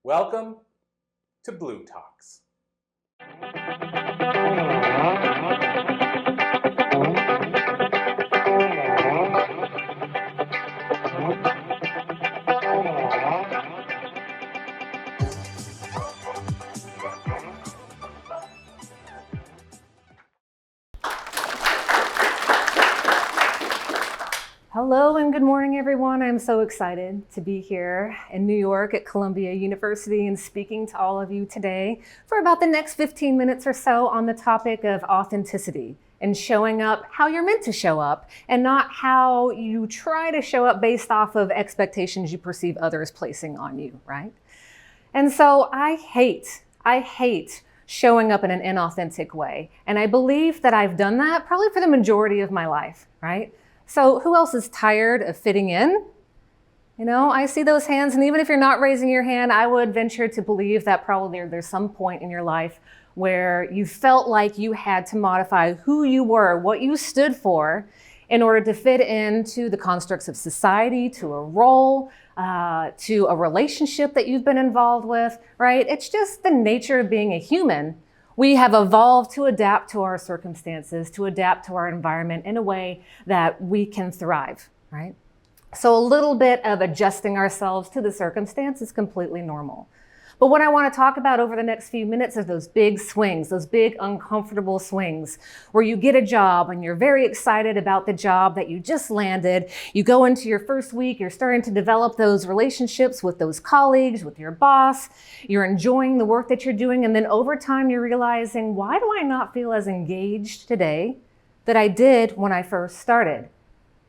Welcome to Blue Talks. Hello and good morning, everyone. I'm so excited to be here in New York at Columbia University and speaking to all of you today for about the next 15 minutes or so on the topic of authenticity and showing up how you're meant to show up and not how you try to show up based off of expectations you perceive others placing on you, right? And so I hate showing up in an inauthentic way. And I believe that I've done that probably for the majority of my life, right? So who else is tired of fitting in? You know, I see those hands, and even if you're not raising your hand, I would venture to believe that probably there's some point in your life where you felt like you had to modify who you were, what you stood for, in order to fit into the constructs of society, to a role, to a relationship that you've been involved with, right? It's just the nature of being a human. We have evolved to adapt to our circumstances, to adapt to our environment in a way that we can thrive, right? So a little bit of adjusting ourselves to the circumstance is completely normal. But what I want to talk about over the next few minutes are those big swings, those big uncomfortable swings where you get a job and you're very excited about the job that you just landed. You go into your first week, you're starting to develop those relationships with those colleagues, with your boss. You're enjoying the work that you're doing. And then over time, you're realizing, why do I not feel as engaged today that I did when I first started?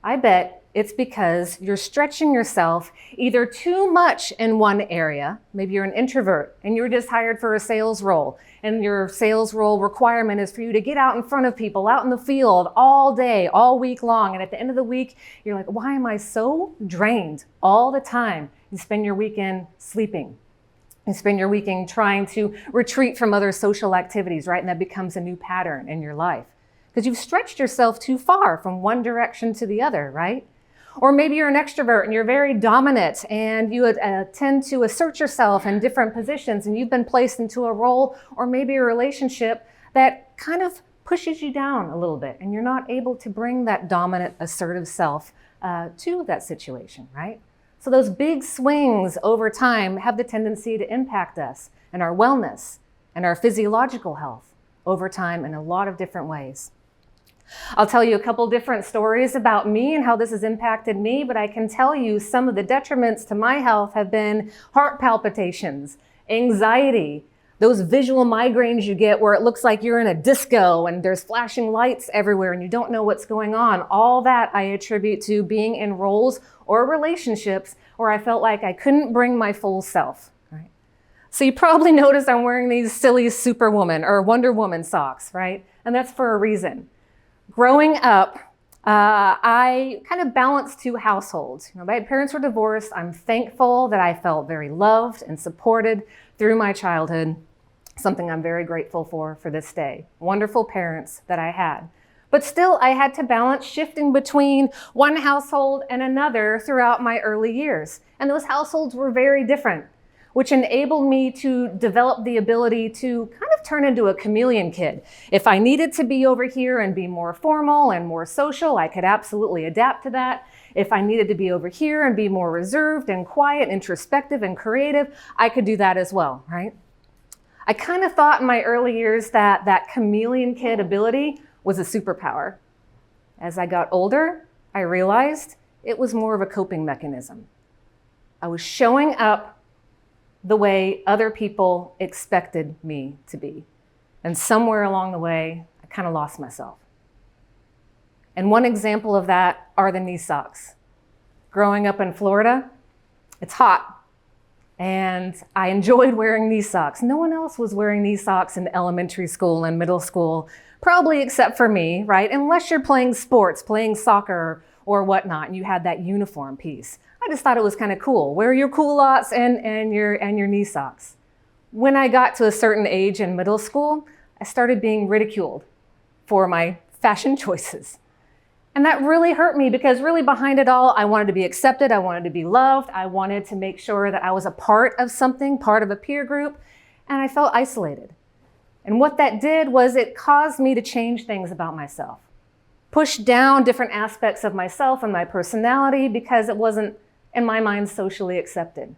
I bet it's because you're stretching yourself either too much in one area. Maybe you're an introvert and you're just hired for a sales role, and your sales role requirement is for you to get out in front of people, out in the field all day, all week long. And at the end of the week, you're like, why am I so drained all the time? You spend your weekend sleeping. You spend your weekend trying to retreat from other social activities, right? And that becomes a new pattern in your life because you've stretched yourself too far from one direction to the other, right? Or maybe you're an extrovert and you're very dominant and you tend to assert yourself in different positions, and you've been placed into a role or maybe a relationship that kind of pushes you down a little bit, and you're not able to bring that dominant, assertive self to that situation, right? So those big swings over time have the tendency to impact us and our wellness and our physiological health over time in a lot of different ways. I'll tell you a couple different stories about me and how this has impacted me, but I can tell you some of the detriments to my health have been heart palpitations, anxiety, those visual migraines you get where it looks like you're in a disco and there's flashing lights everywhere and you don't know what's going on. All that I attribute to being in roles or relationships where I felt like I couldn't bring my full self. Right? So you probably noticed I'm wearing these silly Superwoman or Wonder Woman socks, right? And that's for a reason. Growing up, I kind of balanced two households. You know, my parents were divorced. I'm thankful that I felt very loved and supported through my childhood, something I'm very grateful for this day. Wonderful parents that I had. But still, I had to balance shifting between one household and another throughout my early years. And those households were very different, which enabled me to develop the ability to kind of turn into a chameleon kid. If I needed to be over here and be more formal and more social, I could absolutely adapt to that. If I needed to be over here and be more reserved and quiet, introspective and creative, I could do that as well, right? I kind of thought in my early years that that chameleon kid ability was a superpower. As I got older, I realized it was more of a coping mechanism. I was showing up the way other people expected me to be. And somewhere along the way, I kind of lost myself. And one example of that are the knee socks. Growing up in Florida, it's hot. And I enjoyed wearing knee socks. No one else was wearing knee socks in elementary school and middle school, probably except for me, right? Unless you're playing sports, playing soccer or whatnot, and you had that uniform piece. I just thought it was kind of cool. Wear your culottes and your knee socks. When I got to a certain age in middle school, I started being ridiculed for my fashion choices. And that really hurt me because really behind it all, I wanted to be accepted. I wanted to be loved. I wanted to make sure that I was a part of something, part of a peer group, and I felt isolated. And what that did was it caused me to change things about myself, push down different aspects of myself and my personality because it wasn't, in my mind, socially accepted.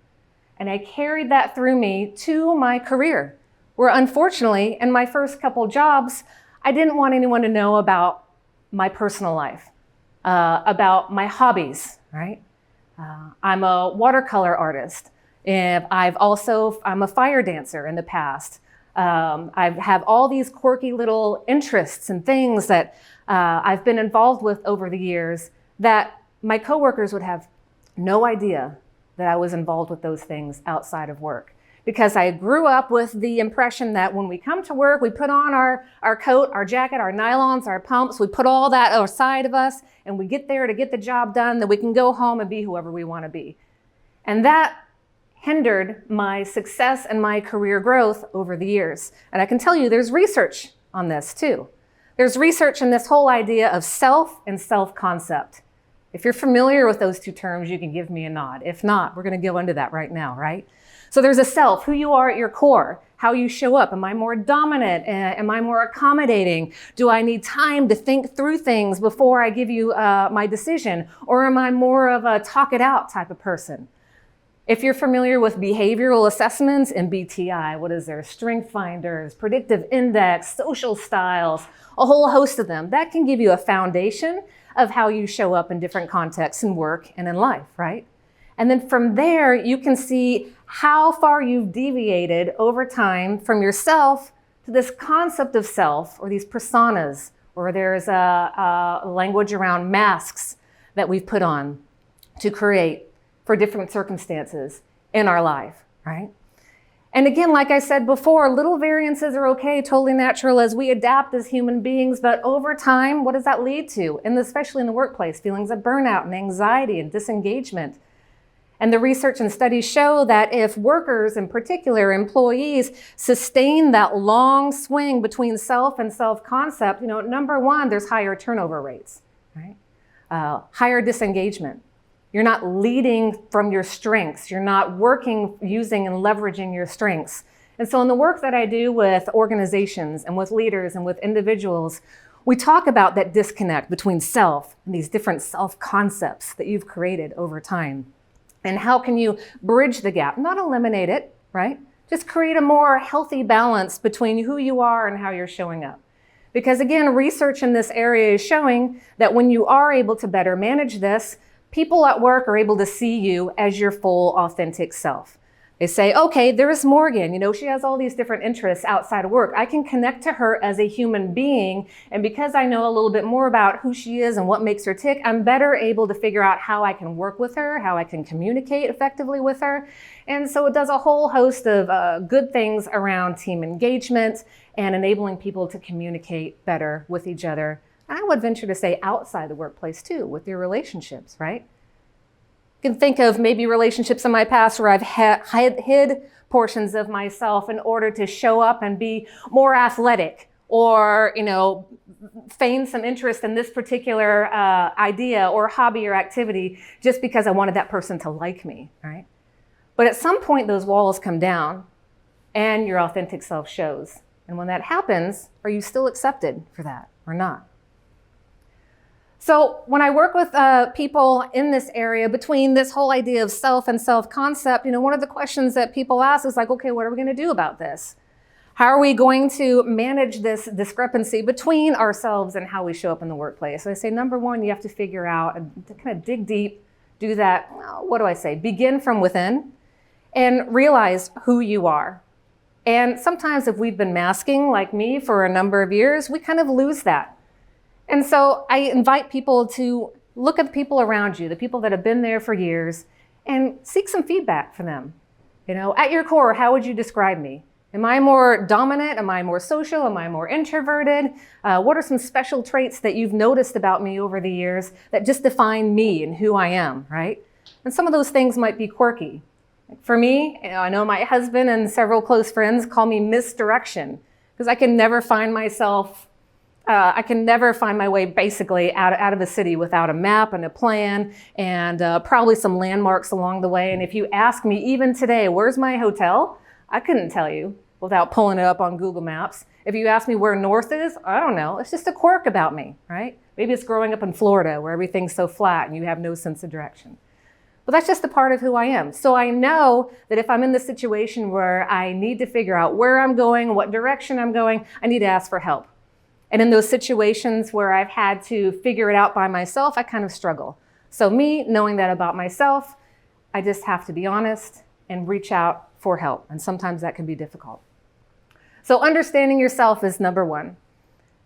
And I carried that through me to my career, where unfortunately, in my first couple jobs, I didn't want anyone to know about my personal life, about my hobbies, right? I'm a watercolor artist. And I'm a fire dancer in the past. I have all these quirky little interests and things that I've been involved with over the years that my coworkers would have no idea that I was involved with those things outside of work. Because I grew up with the impression that when we come to work, we put on our coat, our jacket, our nylons, our pumps, we put all that aside of us, and we get there to get the job done, that we can go home and be whoever we want to be. And that hindered my success and my career growth over the years. And I can tell you there's research on this too. There's research in this whole idea of self and self-concept. If you're familiar with those two terms, you can give me a nod. If not, we're going to go into that right now, right? So there's a self, who you are at your core, how you show up. Am I more dominant? Am I more accommodating? Do I need time to think through things before I give you my decision? Or am I more of a talk it out type of person? If you're familiar with behavioral assessments and BTI, what is there? Strength finders, predictive index, social styles, a whole host of them. That can give you a foundation of how you show up in different contexts in work and in life, right? And then from there, you can see how far you've deviated over time from yourself to this concept of self, or these personas, or there's a language around masks that we've put on to create for different circumstances in our life, right? And again, like I said before, little variances are okay, totally natural as we adapt as human beings, but over time, what does that lead to? And especially in the workplace, feelings of burnout and anxiety and disengagement. And the research and studies show that if workers, in particular employees, sustain that long swing between self and self-concept, number one, there's higher turnover rates, right? Higher disengagement. You're not leading from your strengths. You're not working, using and leveraging your strengths. And so in the work that I do with organizations and with leaders and with individuals, we talk about that disconnect between self and these different self-concepts that you've created over time. And how can you bridge the gap? Not eliminate it, right? Just create a more healthy balance between who you are and how you're showing up. Because again, research in this area is showing that when you are able to better manage this, people at work are able to see you as your full, authentic self. They say, okay, there's Morgan. She has all these different interests outside of work. I can connect to her as a human being. And because I know a little bit more about who she is and what makes her tick, I'm better able to figure out how I can work with her, how I can communicate effectively with her. And so it does a whole host of good things around team engagement and enabling people to communicate better with each other. And I would venture to say outside the workplace too, with your relationships, right? You can think of maybe relationships in my past where I've hid portions of myself in order to show up and be more athletic, or feign some interest in this particular idea or hobby or activity just because I wanted that person to like me, right? But at some point those walls come down and your authentic self shows. And when that happens, are you still accepted for that or not? So when I work with people in this area, between this whole idea of self and self-concept, one of the questions that people ask is like, okay, what are we going to do about this? How are we going to manage this discrepancy between ourselves and how we show up in the workplace? So I say, number one, you have to figure out and to kind of dig deep, do that, begin from within and realize who you are. And sometimes if we've been masking like me for a number of years, we kind of lose that. And so I invite people to look at the people around you, the people that have been there for years, and seek some feedback from them. At your core, how would you describe me? Am I more dominant? Am I more social? Am I more introverted? What are some special traits that you've noticed about me over the years that just define me and who I am, right? And some of those things might be quirky. For me, I know my husband and several close friends call me misdirection because I can never find myself I can never find my way basically out of a city without a map and a plan and probably some landmarks along the way. And if you ask me even today, where's my hotel? I couldn't tell you without pulling it up on Google Maps. If you ask me where north is, I don't know. It's just a quirk about me, right? Maybe it's growing up in Florida where everything's so flat and you have no sense of direction. But that's just a part of who I am. So I know that if I'm in the situation where I need to figure out where I'm going, what direction I'm going, I need to ask for help. And in those situations where I've had to figure it out by myself, I kind of struggle. So me knowing that about myself, I just have to be honest and reach out for help. And sometimes that can be difficult. So understanding yourself is number one.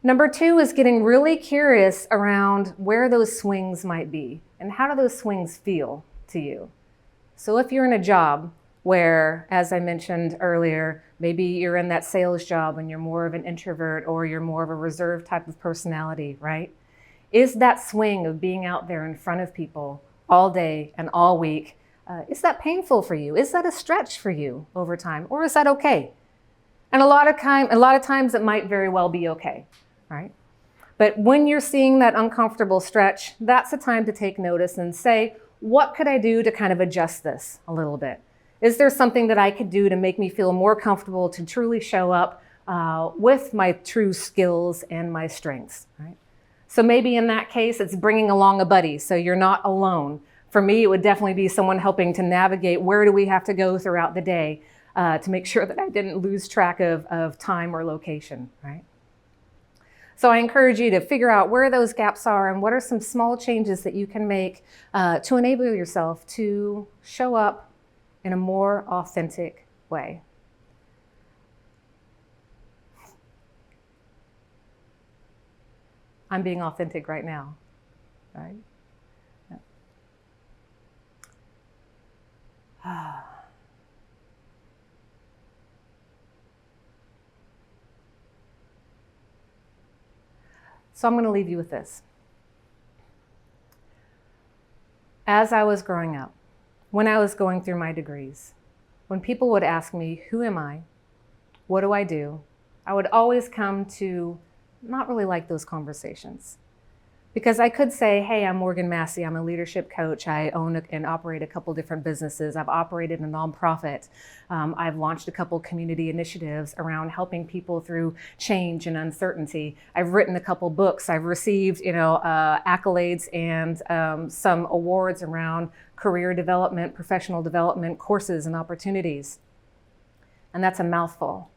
Number two is getting really curious around where those swings might be and how do those swings feel to you. So if you're in a job where, as I mentioned earlier, maybe you're in that sales job and you're more of an introvert or you're more of a reserved type of personality, right? Is that swing of being out there in front of people all day and all week, is that painful for you? Is that a stretch for you over time? Or is that okay? And a lot of times it might very well be okay, right? But when you're seeing that uncomfortable stretch, that's the time to take notice and say, what could I do to kind of adjust this a little bit? Is there something that I could do to make me feel more comfortable to truly show up with my true skills and my strengths, right? So maybe in that case, it's bringing along a buddy so you're not alone. For me, it would definitely be someone helping to navigate where do we have to go throughout the day to make sure that I didn't lose track of time or location, right? So I encourage you to figure out where those gaps are and what are some small changes that you can make to enable yourself to show up in a more authentic way. I'm being authentic right now, right? Yeah. So I'm going to leave you with this. As I was growing up, when I was going through my degrees, when people would ask me, who am I? What do I do? I would always come to not really like those conversations. Because I could say, hey, I'm Morgan Massie. I'm a leadership coach. I own and operate a couple different businesses. I've operated a nonprofit. I've launched a couple community initiatives around helping people through change and uncertainty. I've written a couple books. I've received, accolades and some awards around career development, professional development, courses and opportunities. And that's a mouthful.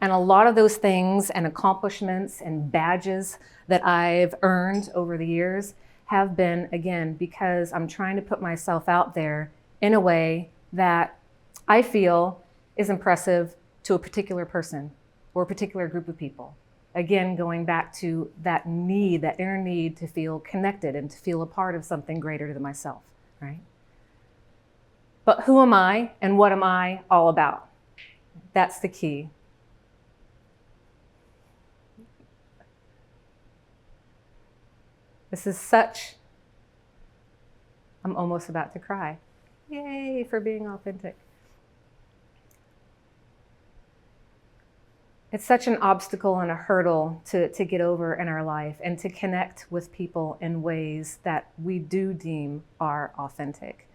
And a lot of those things and accomplishments and badges that I've earned over the years have been, again, because I'm trying to put myself out there in a way that I feel is impressive to a particular person or a particular group of people. Again, going back to that need, that inner need to feel connected and to feel a part of something greater than myself, right? But who am I and what am I all about? That's the key. This is I'm almost about to cry. Yay for being authentic. It's such an obstacle and a hurdle to get over in our life and to connect with people in ways that we do deem are authentic.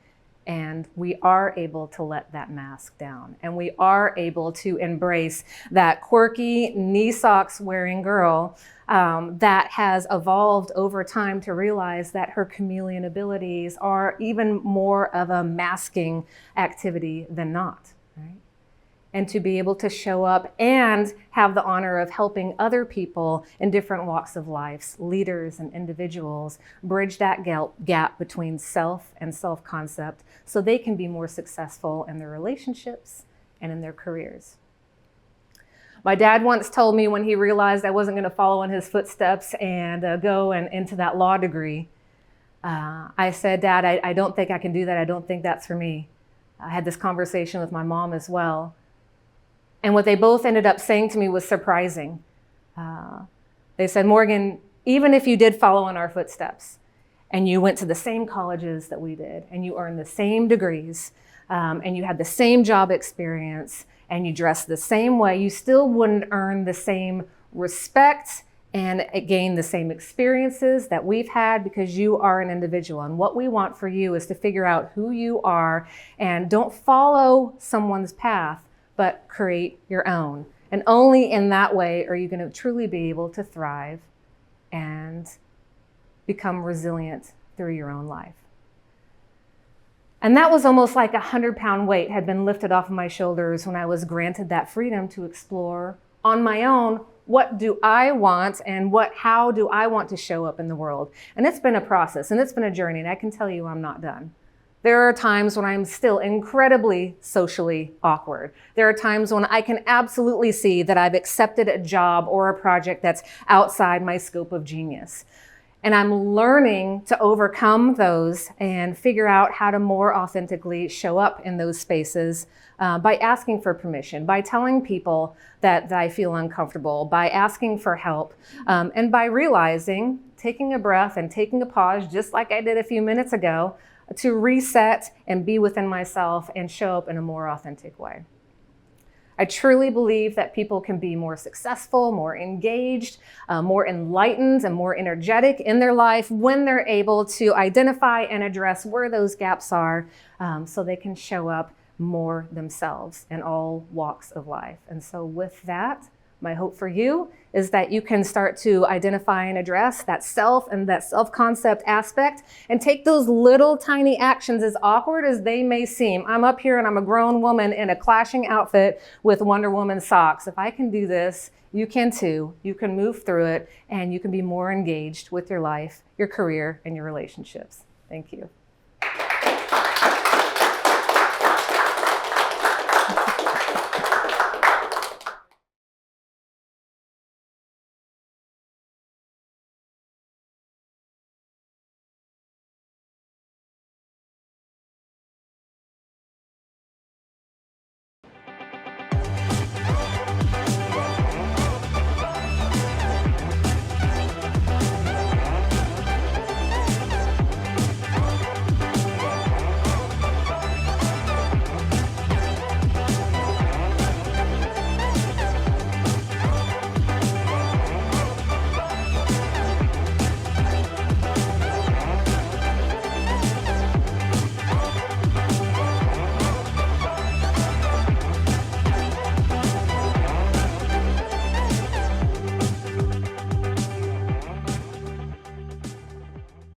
And we are able to let that mask down. And we are able to embrace that quirky knee socks wearing girl that has evolved over time to realize that her chameleon abilities are even more of a masking activity than not, right? And to be able to show up and have the honor of helping other people in different walks of life, leaders and individuals, bridge that gap between self and self-concept so they can be more successful in their relationships and in their careers. My dad once told me when he realized I wasn't going to follow in his footsteps and go into that law degree, I said, Dad, I don't think I can do that. I don't think that's for me. I had this conversation with my mom as well. And what they both ended up saying to me was surprising. They said, Morgan, even if you did follow in our footsteps and you went to the same colleges that we did and you earned the same degrees and you had the same job experience and you dressed the same way, you still wouldn't earn the same respect and gain the same experiences that we've had, because you are an individual. And what we want for you is to figure out who you are, and don't follow someone's path, but create your own. And only in that way are you going to truly be able to thrive and become resilient through your own life. And that was almost like a 100-pound weight had been lifted off of my shoulders when I was granted that freedom to explore on my own, what do I want and how do I want to show up in the world? And it's been a process and it's been a journey, and I can tell you I'm not done. There are times when I'm still incredibly socially awkward. There are times when I can absolutely see that I've accepted a job or a project that's outside my scope of genius. And I'm learning to overcome those and figure out how to more authentically show up in those spaces by asking for permission, by telling people that I feel uncomfortable, by asking for help, and by realizing, taking a breath and taking a pause, just like I did a few minutes ago, to reset and be within myself and show up in a more authentic way. I truly believe that people can be more successful, more engaged, more enlightened, and more energetic in their life when they're able to identify and address where those gaps are, so they can show up more themselves in all walks of life. And so with that, my hope for you is that you can start to identify and address that self and that self-concept aspect, and take those little tiny actions, as awkward as they may seem. I'm up here and I'm a grown woman in a clashing outfit with Wonder Woman socks. If I can do this, you can too. You can move through it, and you can be more engaged with your life, your career, and your relationships. Thank you.